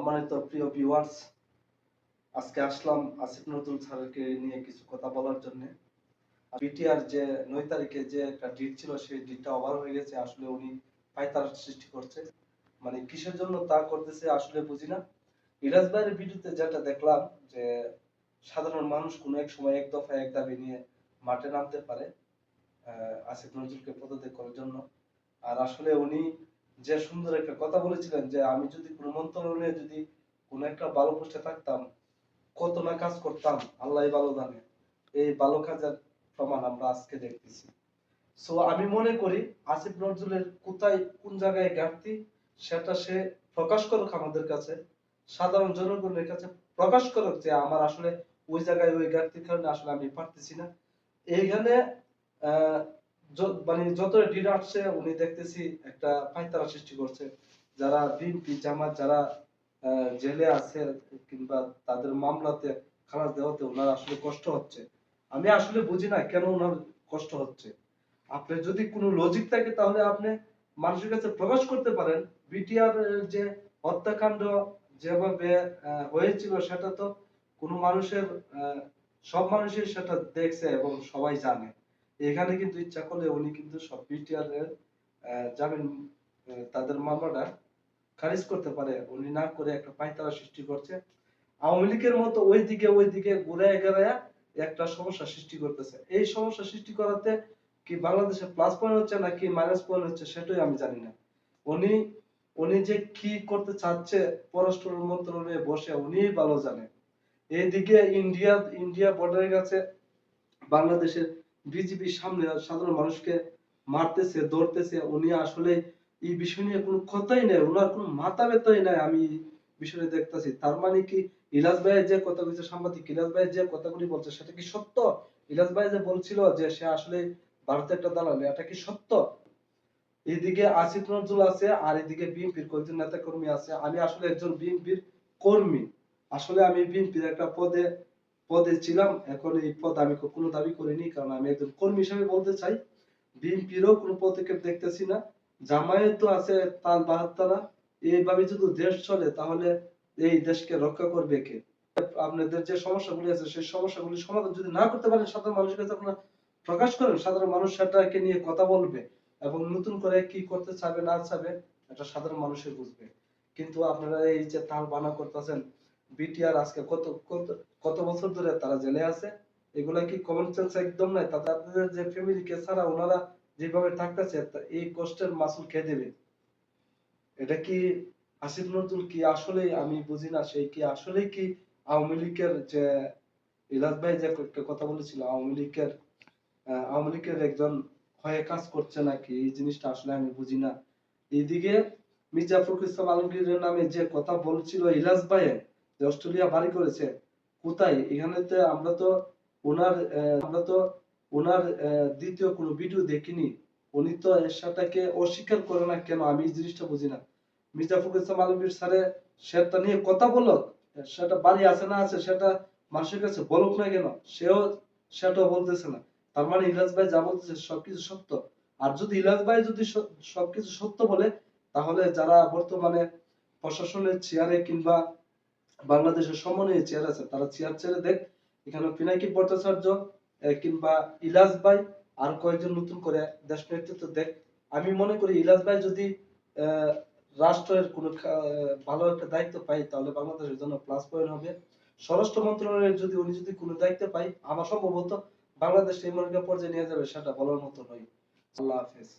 সম্মানিত প্রিয় ভিউয়ার্স, আজকে আসলাম আসিফ নজরুল স্যারকে নিয়ে কিছু কথা বলার জন্য। বিটিআর যে 9 তারিখে যে একটা ডিট ছিল, সেই ডিটটা ওভার হয়ে গেছে। আসলে উনি পায়তারা সৃষ্টি করছে, মানে কিসের জন্য তা করতেছে আসলে বুঝি না। ইলাজ ভাইয়ের ভিডিওতে যেটা দেখলাম যে সাধারণ মানুষ কোনো এক সময় এক দফা এক দাবি নিয়ে মাঠে নামতে পারে আসিফ নজরুলকে পদত্যাগ করার জন্য। আর আসলে উনি যে সুন্দর একটা কথা বলেছিলেন যে আমি যদি কোনো মন্ত্রণালয়ে যদি কোনো একটা ভালো পোস্টে থাকতাম, কত না কাজ করতাম আল্লাহই ভালো জানে। এই ভালো কাজের প্রমাণ আমরা আজকে দেখতেছি। সো আমি মনে করি আসিফ নজরুলের কোথায় কোন জায়গায় ঘাটতি সেটা সে প্রকাশ করুক আমাদের কাছে, সাধারণ জনগণের কাছে প্রকাশ করুক যে আমার আসলে ওই জায়গায় ওই ঘাটতির কারণে আসলে আমি পারতেছি না। এইখানে মানে যত ডিল আসছে উনি দেখতেছি একটা পায়তারা সৃষ্টি করছে। যারা বিএনপি জামাত যারা জেলে আছে কিংবা তাদের মামলাতে খালাস দেওয়াতে ওনার আসলে কষ্ট হচ্ছে। আমি আসলে বুঝি না কেন ওনার কষ্ট হচ্ছে। আপনার যদি কোনো লজিক থাকে তাহলে আপনি মানুষের কাছে প্রকাশ করতে পারেন। বিটিআর যে হত্যাকাণ্ড যেভাবে হয়েছিল সেটা তো কোনো মানুষের সব মানুষই সেটা দেখছে এবং সবাই জানে। এখানে কিন্তু ইচ্ছা করলে উনি কিন্তু সব বিটিআর এর জামিন তাদের মামলাটা খারিজ করতে পারে। উনি না করে একটা পায়তারা সৃষ্টি করছে। আওয়ামী লীগের মতো ওইদিকে ঘুরায় গেরায়া একটা সমস্যা সৃষ্টি করতেছে। এই সমস্যা সৃষ্টি করাতে কি বাংলাদেশে প্লাস পয়েন্ট হচ্ছে নাকি মাইনাস পয়েন্ট হচ্ছে সেটাই আমি জানি না। উনি উনি যে কি করতে চাচ্ছে পররাষ্ট্র মন্ত্রণালয়ে বসে উনিই ভালো জানে। এইদিকে ইন্ডিয়া বর্ডারের কাছে বাংলাদেশের বিজিবির সামনে সাধারণ মানুষকে মারতেছে ধরতেছে। উনি আসলে এই বিষয় নিয়ে কোনো কথাই নাই, ওনার কোনো মাথা ব্যথাই নাই। আমি বিষয়টা দেখতেছি। তার মানে কি ইলাজ ভাই যে কথা বলছে, সাংবাদিক ইলাজ ভাই যে কথাগুলি বলছে সেটা কি সত্য? ইলাজ ভাই যে বলছিল যে সে আসলে ভারতের একটা দালাল, এটা কি সত্য? এদিকে আসিফ নজরুল আছে আর এদিকে বিএনপির কয়েকজন নেতা কর্মী আছে। আমি আসলে একজন বিএনপির কর্মী। আসলে আমি বিএনপির একটা পদে পদে ছিলাম। এখন এই পদ আমি কোনো দাবি করিনি, কারণ আমি একজন কর্মী হিসেবে বলতে চাই বিএনপিরও কোনো পদক্ষেপ দেখতেছি না। জামায়াত আছে তাল বাহাত্তারা। এইভাবে যদি দেশ চলে তাহলে এই দেশকে রক্ষা করবে কে? আপনাদের যে সমস্যাগুলি আছে সেই সমস্যাগুলি সমাধান যদি না করতে পারেন সাধারণ মানুষের কাছে আপনারা প্রকাশ করেন, সাধারণ মানুষ সেটাকে নিয়ে কথা বলবে এবং নতুন করে কি করতে চাবে না চাবে এটা সাধারণ মানুষই বুঝবে। কিন্তু আপনারা এই যে তাল বানা করতেছেন, বিটিআর আজকে কত কত কত বছর ধরে তারা জেলে আছে। এগুলা কি কমন সেন্স একদম নাই? তাদের যে ফ্যামিলিকে ছাড়া ওনারা যেভাবে থাকতেছে এই কষ্টের মাসুল কে দেবে? এটা কি আসিফ নজরুল কি আসলে, আমি বুঝি না সেই কি আসলে কি আওয়ামী লীগের যে ইলাজ ভাই যে একটা কথা বলেছিল আওয়ামী লীগের একজন হয়ে কাজ করছে নাকি, এই জিনিসটা আসলে আমি বুঝি না। এইদিকে মির্জা ফখরুল ইসলাম আলমগীরের নামে যে কথা বলছিল ইলাজ ভাই যে অস্ট্রেলিয়া বাড়ি করেছে, কোথায়? এখানেতে আমরা তো ওনার দ্বিতীয় কোনো ভিডিও দেখিনি। উনি তো এরশাটাকে অস্বীকার করে না কেন, আমি এই জিনিসটা বুঝি না। মির্জা ফখরুল ইসলাম আলমগীর স্যারের সেটা নিয়ে কথা বলো, সেটা বাড়ি আছে না আছে সেটা মানুষের কাছে বলুক না কেন, সেটাও বলতেছে না। তার মানে ইলাজ ভাই যা বলতেছে সবকিছু সত্য। আর যদি ইলাজ ভাই যদি সবকিছু সত্য বলে, তাহলে যারা বর্তমানে প্রশাসনের চেয়ারে কিংবা বাংলাদেশের সমন্বয়ে চেয়ার আছে তারা চেয়ার ছেড়ে দেখ। এখানে পিনাকি ভট্টাচার্য কিংবা ইলাজ ভাই আর কয়েকজন নতুন করে দেশ নেতৃত্ব দেখ। আমি মনে করি ইলাজ ভাই যদি আহ রাষ্ট্রের কোনো ভালো একটা দায়িত্ব পাই তাহলে বাংলাদেশের জন্য প্লাস পয়েন্ট হবে। স্বরাষ্ট্র মন্ত্রণালয়ের যদি উনি যদি কোনো দায়িত্ব পাই, আমার সম্ভবত বাংলাদেশ এমন একটা পর্যায়ে নিয়ে যাবে সেটা বলার মতো নয়। আল্লাহ হাফেজ।